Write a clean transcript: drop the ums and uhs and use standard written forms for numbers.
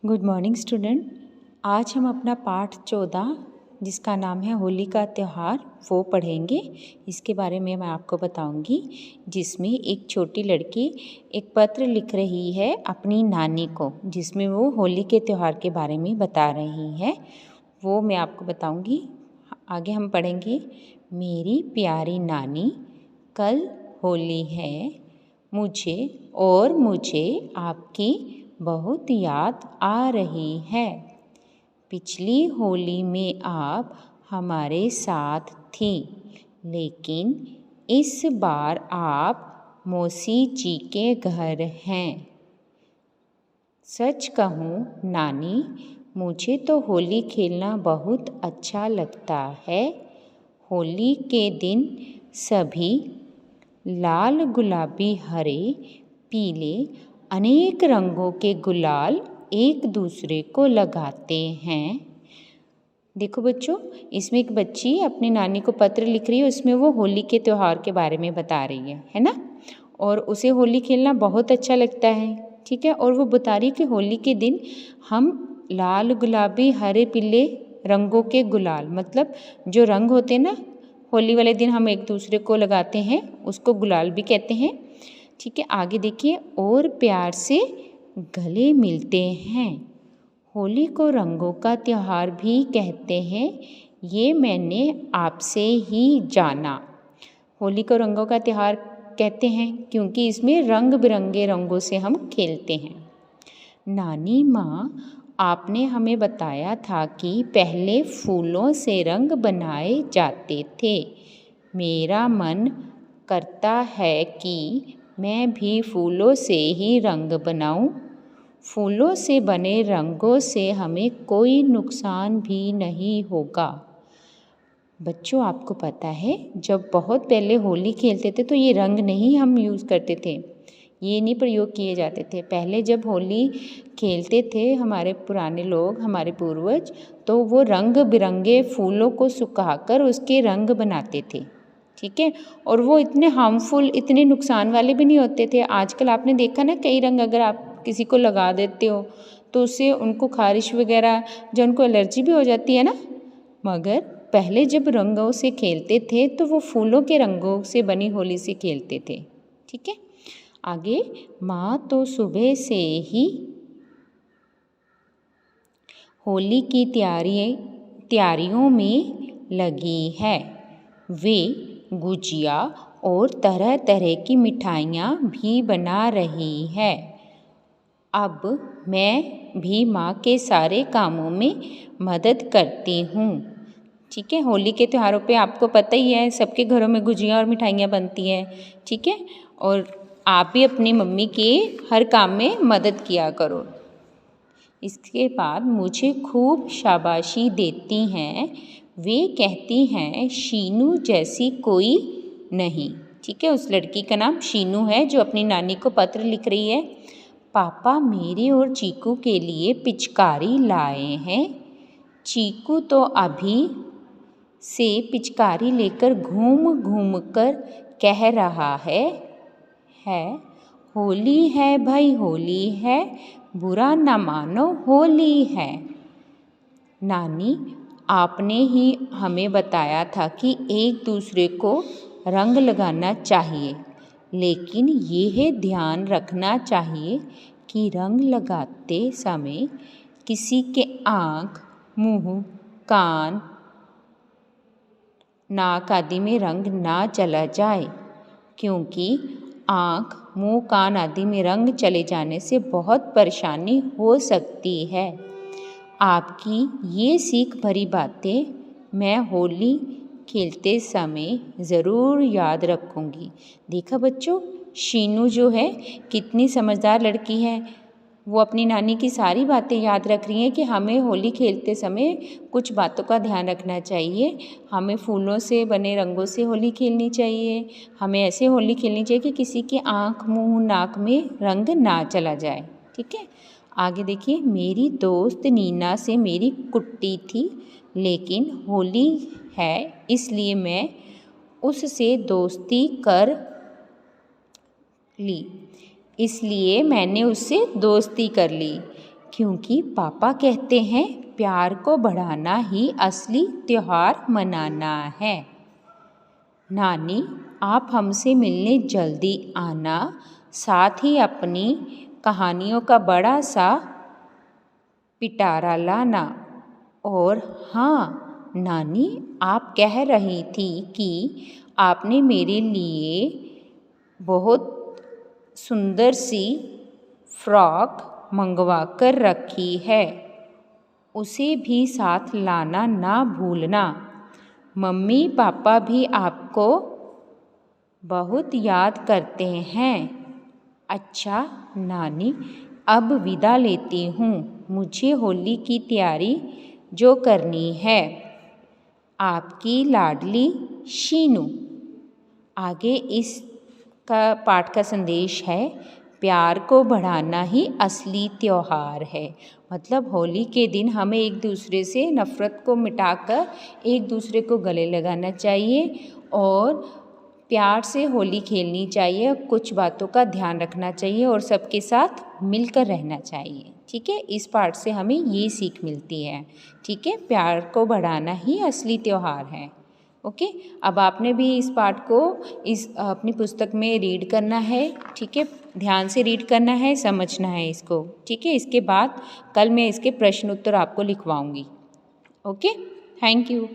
Good morning student. आज हम अपना पाठ 14 जिसका नाम है होली का त्यौहार वो पढ़ेंगे। इसके बारे में मैं आपको बताऊंगी, जिसमें एक छोटी लड़की एक पत्र लिख रही है अपनी नानी को, जिसमें वो होली के त्यौहार के बारे में बता रही है। वो मैं आपको बताऊंगी। आगे हम पढ़ेंगे। मेरी प्यारी नानी, कल होली है, मुझे आपकी बहुत याद आ रही है। पिछली होली में आप हमारे साथ थी, लेकिन इस बार आप मौसी जी के घर हैं। सच कहूँ नानी, मुझे तो होली खेलना बहुत अच्छा लगता है। होली के दिन सभी लाल, गुलाबी, हरे, पीले अनेक रंगों के गुलाल एक दूसरे को लगाते हैं। देखो बच्चों, इसमें एक बच्ची अपनी नानी को पत्र लिख रही है। उसमें वो होली के त्यौहार के बारे में बता रही है ना। और उसे होली खेलना बहुत अच्छा लगता है, ठीक है। और वो बता रही है कि होली के दिन हम लाल, गुलाबी, हरे, पीले रंगों के गुलाल, मतलब जो रंग होते हैं ना, होली वाले दिन हम एक दूसरे को लगाते हैं, उसको गुलाल भी कहते हैं, ठीक है। आगे देखिए, और प्यार से गले मिलते हैं। होली को रंगों का त्यौहार भी कहते हैं, ये मैंने आपसे ही जाना। होली को रंगों का त्यौहार कहते हैं क्योंकि इसमें रंग बिरंगे रंगों से हम खेलते हैं। नानी माँ, आपने हमें बताया था कि पहले फूलों से रंग बनाए जाते थे। मेरा मन करता है कि मैं भी फूलों से ही रंग बनाऊं। फूलों से बने रंगों से हमें कोई नुकसान भी नहीं होगा। बच्चों, आपको पता है, जब बहुत पहले होली खेलते थे तो ये रंग नहीं हम यूज़ करते थे, ये नहीं प्रयोग किए जाते थे। पहले जब होली खेलते थे हमारे पुराने लोग, हमारे पूर्वज, तो वो रंग बिरंगे फूलों को सुखाकर उसके रंग बनाते थे, ठीक है। और वो इतने हार्मफुल, इतने नुकसान वाले भी नहीं होते थे। आजकल आपने देखा ना, कई रंग अगर आप किसी को लगा देते हो तो उससे उनको खारिश वगैरह, जो उनको एलर्जी भी हो जाती है ना। मगर पहले जब रंगों से खेलते थे तो वो फूलों के रंगों से बनी होली से खेलते थे, ठीक है। आगे, माँ तो सुबह से ही होली की तैयारियों में लगी है। वे गुजिया और तरह तरह की मिठाइयाँ भी बना रही है। अब मैं भी माँ के सारे कामों में मदद करती हूँ, ठीक है। होली के त्योहारों पे आपको पता ही है, सबके घरों में गुजिया और मिठाइयाँ बनती हैं, ठीक है। और आप भी अपनी मम्मी के हर काम में मदद किया करो। इसके बाद मुझे खूब शाबाशी देती हैं। वे कहती हैं शीनू जैसी कोई नहीं, ठीक है। उस लड़की का नाम शीनू है जो अपनी नानी को पत्र लिख रही है। पापा मेरे और चीकू के लिए पिचकारी लाए हैं। चीकू तो अभी से पिचकारी लेकर घूम घूम कर कह रहा है होली है भाई, होली है, बुरा न मानो, होली है। नानी, आपने ही हमें बताया था कि एक दूसरे को रंग लगाना चाहिए, लेकिन यह ध्यान रखना चाहिए कि रंग लगाते समय किसी के आँख, मुँह, कान, नाक आदि में रंग ना चला जाए, क्योंकि आँख, मुँह, कान आदि में रंग चले जाने से बहुत परेशानी हो सकती है। आपकी ये सीख भरी बातें मैं होली खेलते समय ज़रूर याद रखूँगी। देखा बच्चों, शीनू जो है कितनी समझदार लड़की है। वो अपनी नानी की सारी बातें याद रख रही हैं कि हमें होली खेलते समय कुछ बातों का ध्यान रखना चाहिए। हमें फूलों से बने रंगों से होली खेलनी चाहिए। हमें ऐसे होली खेलनी चाहिए कि किसी के आँख, मुँह, नाक में रंग ना चला जाए, ठीक है। आगे देखिए, मेरी दोस्त नीना से मेरी कुट्टी थी, लेकिन होली है इसलिए मैं उससे दोस्ती कर ली। इसलिए मैंने उससे दोस्ती कर ली। क्योंकि पापा कहते हैं प्यार को बढ़ाना ही असली त्योहार मनाना है। नानी, आप हमसे मिलने जल्दी आना, साथ ही अपनी कहानियों का बड़ा सा पिटारा लाना। और हाँ नानी, आप कह रही थी कि आपने मेरे लिए बहुत सुंदर सी फ्रॉक मंगवा कर रखी है, उसे भी साथ लाना ना भूलना। मम्मी पापा भी आपको बहुत याद करते हैं। अच्छा नानी, अब विदा लेती हूँ, मुझे होली की तैयारी जो करनी है। आपकी लाडली शीनू। आगे इसका पाठ का संदेश है, प्यार को बढ़ाना ही असली त्योहार है। मतलब होली के दिन हमें एक दूसरे से नफ़रत को मिटाकर एक दूसरे को गले लगाना चाहिए और प्यार से होली खेलनी चाहिए, कुछ बातों का ध्यान रखना चाहिए और सबके साथ मिलकर रहना चाहिए। ठीक है, इस पाठ से हमें ये सीख मिलती है। ठीक है, प्यार को बढ़ाना ही असली त्योहार है। ओके, अब आपने भी इस पाठ को अपनी पुस्तक में रीड करना है। ठीक है, ध्यान से रीड करना है, समझना है इसको। ठीक है, इसके बाद कल मैं इसके प्रश्न उत्तर आपको लिखवाऊंगी। Okay, thank you.